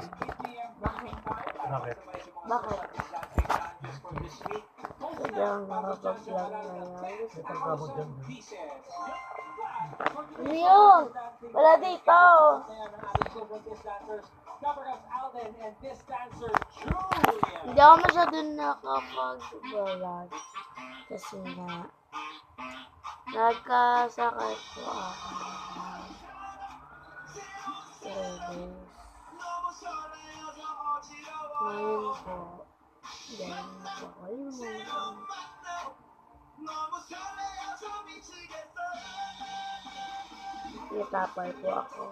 Bakit? Bakit? Bakit? Sadyang nakapag-vlog na yan. Pagkamo dyan. Ano yun? Wala dito. Hindi ako masyado nakapag-vlog. Kasi nga, nagkasakit po ako. 3 days. Ngayon po, ganyan po kayo mga. Natapay po ako.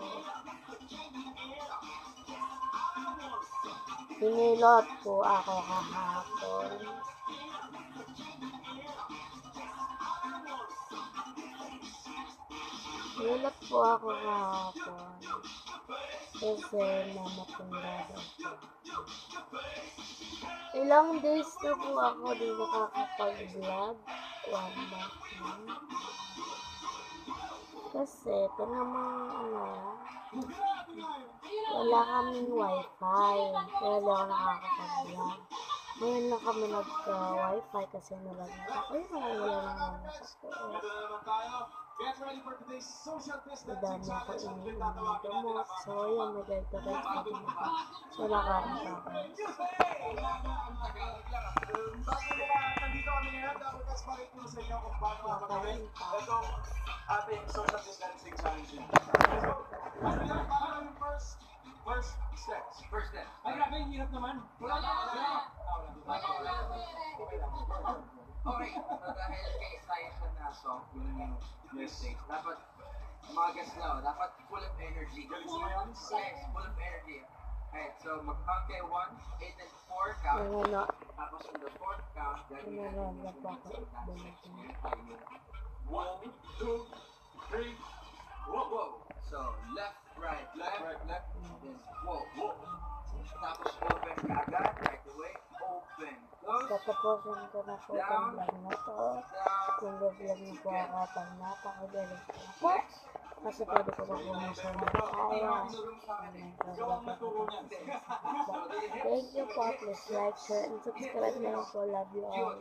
Pinilot po ako kahapon. Pinilot po ako kahapon. Kasi namapunggado po. Ilang days na po ako di nakakapag-vlog. 1 month na. Kasi wala kaming wifi. Kaya di ako nakakapag-vlog. Ngayon lang kami nagka-wifi kasi nalagyan ako. Wala naman ako. Madami ako iniinom ng gamot. So, yun, nag-direct pa din ako. So, nakaroon pa ako. Nandito kami ngayon, dapat mas makikita sa inyo kung paano makakawin itong ating social distancing challenge. So, ano yan? Paano yung first steps? First step. Ay, grabe, yung hirap naman. Okay, so dahil kay Isaiah siya na song, yun yung message. Dapat, mga guests na, dapat full of energy. Yes, full of energy. Alright, so mag-count kayo 1, 8, and 4 count. Tapos in the 4th count, gagawin natin yung dancing. 1, 2, 3, whoa. So, left, right, left, then whoa. Tapos open ka agad, right away, open, close. Tatapusin ko na po ang vlog na to. Kung vlog na po ako pag napakagaling po ako. Kasi pwede ko na po masya ng kaya. Thank you po. Please like, share, and subscribe na lang po. Love you all.